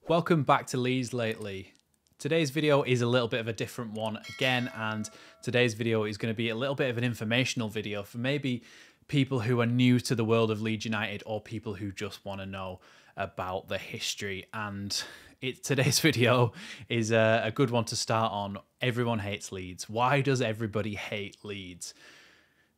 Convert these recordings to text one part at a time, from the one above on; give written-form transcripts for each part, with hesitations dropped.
Welcome back to Leeds Lately. Today's video is a little bit of a different one again, and today's video is going to be a little bit of an informational video for maybe people who are new to the world of Leeds United or people who just want to know about the history. And today's video is a good one to start on. Everyone hates Leeds. Why does everybody hate Leeds?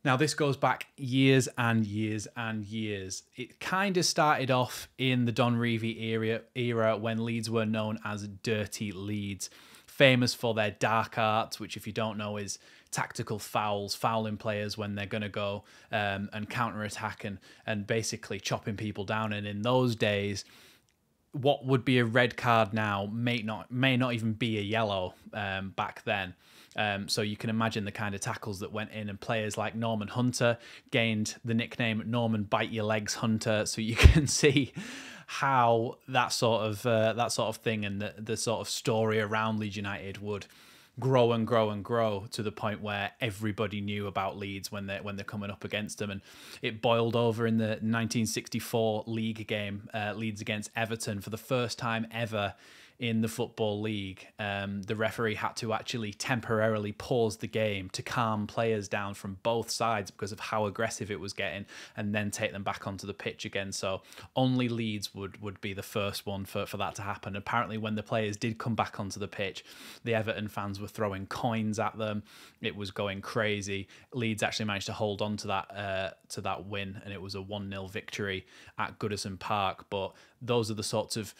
Now, this goes back years and years and years. It kind of started off in the Don Revie era when Leeds were known as Dirty Leeds, famous for their dark arts, which, if you don't know, is tactical fouls, fouling players when they're going to go and counter-attack and basically chopping people down. And in those days, what would be a red card now may not even be a yellow back then. So you can imagine the kind of tackles that went in, and players like Norman Hunter gained the nickname Norman Bite Your Legs Hunter. So you can see how that sort of thing and the sort of story around Leeds United would grow and grow and grow to the point where everybody knew about Leeds when they're coming up against them. And it boiled over in the 1964 league game, Leeds against Everton, for the first time ever in the Football League. The referee had to actually temporarily pause the game to calm players down from both sides because of how aggressive it was getting, and then take them back onto the pitch again. So only Leeds would be the first one for that to happen. Apparently, when the players did come back onto the pitch, the Everton fans were throwing coins at them. It was going crazy. Leeds actually managed to hold on to that win, and it was a 1-0 victory at Goodison Park. But those are the sorts of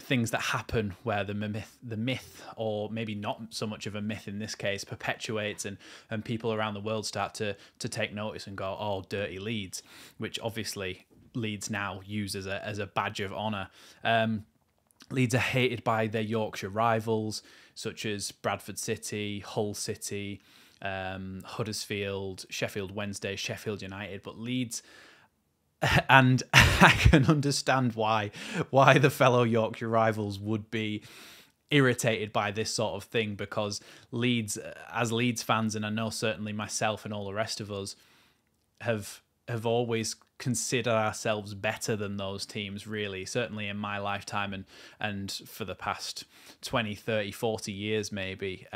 things that happen where the myth, or maybe not so much of a myth in this case, perpetuates, and people around the world start to take notice and go, oh, dirty Leeds, which obviously Leeds now use as a badge of honour. Leeds are hated by their Yorkshire rivals, such as Bradford City, Hull City, Huddersfield, Sheffield Wednesday, Sheffield United, but Leeds... And I can understand why the fellow Yorkshire rivals would be irritated by this sort of thing, because Leeds, as Leeds fans, and I know certainly myself and all the rest of us, have always considered ourselves better than those teams, really, certainly in my lifetime and for the past 20, 30, 40 years maybe.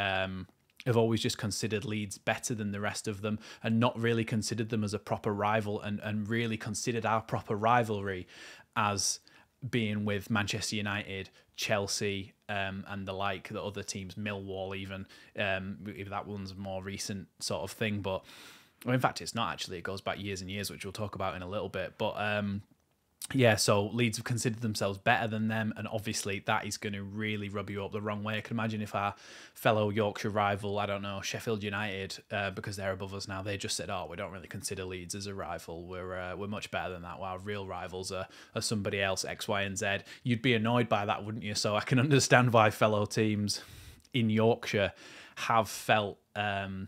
Have always just considered Leeds better than the rest of them, and not really considered them as a proper rival, and really considered our proper rivalry as being with Manchester United, Chelsea, and the like, the other teams, Millwall even, if that one's a more recent sort of thing. But well, in fact, it's not actually. It goes back years and years, which we'll talk about in a little bit. But yeah, so Leeds have considered themselves better than them, and obviously that is going to really rub you up the wrong way. I can imagine if our fellow Yorkshire rival, I don't know, Sheffield United, because they're above us now, they just said, oh, we don't really consider Leeds as a rival. We're much better than that. Our real rivals are somebody else, X, Y, and Z. You'd be annoyed by that, wouldn't you? So I can understand why fellow teams in Yorkshire have felt... a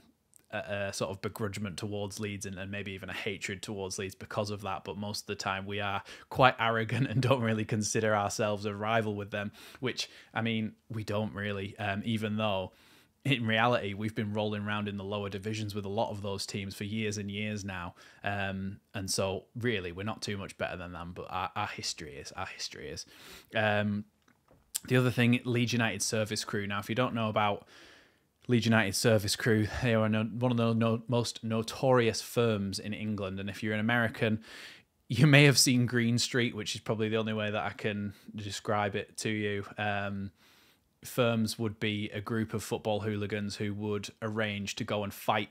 sort of begrudgment towards Leeds, and maybe even a hatred towards Leeds because of that. But most of the time we are quite arrogant and don't really consider ourselves a rival with them, which, I mean, we don't really, even though in reality we've been rolling around in the lower divisions with a lot of those teams for years and years now. And so really we're not too much better than them, but our history is. The other thing, Leeds United service crew. Now, if you don't know about Leeds United service crew, they are one of the most notorious firms in England. And if you're an American, you may have seen Green Street, which is probably the only way that I can describe it to you. Firms would be a group of football hooligans who would arrange to go and fight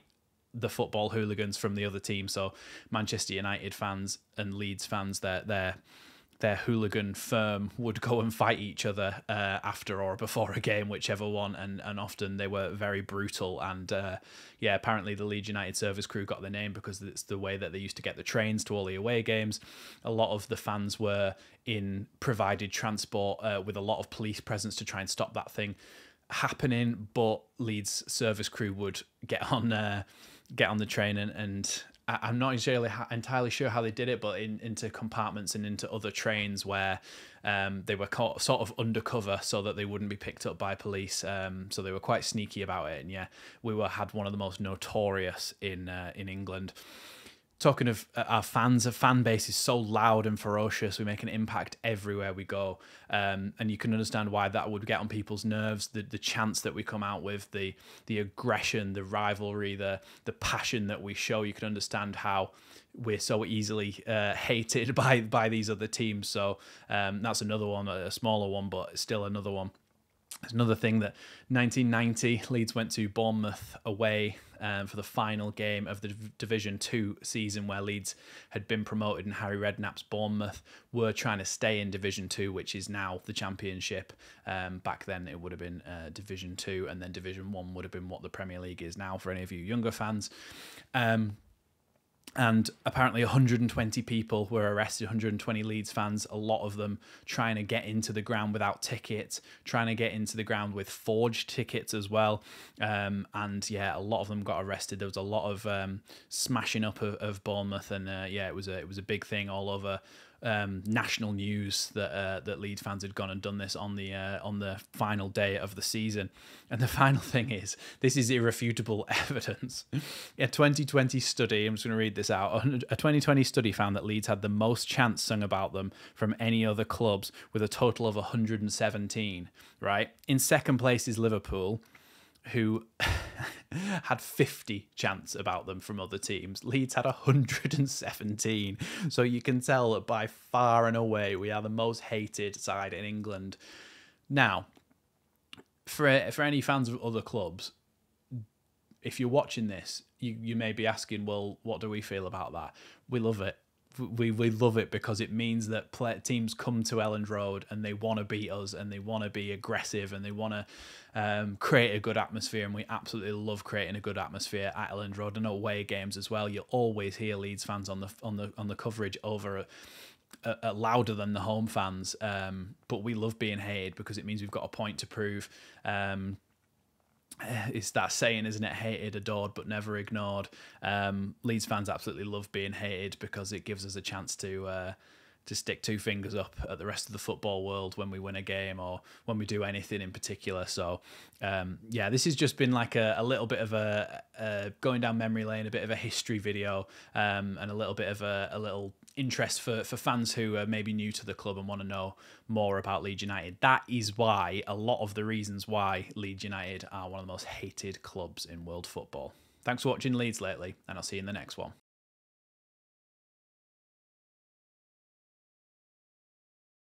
the football hooligans from the other team. So Manchester United fans and Leeds fans, their hooligan firm would go and fight each other after or before a game, whichever one, and often they were very brutal. And yeah, apparently the Leeds United service crew got their name because it's the way that they used to get the trains to all the away games. A lot of the fans were in provided transport with a lot of police presence to try and stop that thing happening, but Leeds service crew would get on the train and I'm not entirely sure how they did it, but into compartments and into other trains where they were sort of undercover so that they wouldn't be picked up by police. So they were quite sneaky about it. And yeah, we had one of the most notorious in England. Talking of our fans, a fan base is so loud and ferocious. We make an impact everywhere we go, and you can understand why that would get on people's nerves. The chants that we come out with, the aggression, the rivalry, the passion that we show. You can understand how we're so easily hated by these other teams. So that's another one, a smaller one, but still another one. There's another thing that 1990 Leeds went to Bournemouth away for the final game of the Division 2 season, where Leeds had been promoted and Harry Redknapp's Bournemouth were trying to stay in Division 2, which is now the Championship. Back then it would have been Division 2, and then Division 1 would have been what the Premier League is now for any of you younger fans. And apparently 120 people were arrested, 120 Leeds fans, a lot of them trying to get into the ground without tickets, trying to get into the ground with forged tickets as well. And yeah, a lot of them got arrested. There was a lot of smashing up of Bournemouth, and yeah, it was a big thing all over national news that Leeds fans had gone and done this on the final day of the season. And the final thing is, this is irrefutable evidence. A 2020 study, I'm just going to read this out. A 2020 study found that Leeds had the most chants sung about them from any other clubs, with a total of 117. Right, in second place is Liverpool, who had 50 chants about them from other teams. Leeds had 117. So you can tell that by far and away we are the most hated side in England. Now, for any fans of other clubs, if you're watching this, you may be asking, well, what do we feel about that? We love it. We love it because it means that teams come to Elland Road and they want to beat us, and they want to be aggressive, and they want to create a good atmosphere. And we absolutely love creating a good atmosphere at Elland Road and away games as well. You'll always hear Leeds fans on the coverage over louder than the home fans. But we love being hated because it means we've got a point to prove. It's that saying, isn't it? Hated, adored, but never ignored. Leeds fans absolutely love being hated because it gives us a chance to stick two fingers up at the rest of the football world when we win a game or when we do anything in particular. So, yeah, this has just been like a little bit of a going down memory lane, a bit of a history video, and a little bit of a little interest for fans who are maybe new to the club and want to know more about Leeds United. That is why, a lot of the reasons why Leeds United are one of the most hated clubs in world football. Thanks for watching Leeds Lately, and I'll see you in the next one.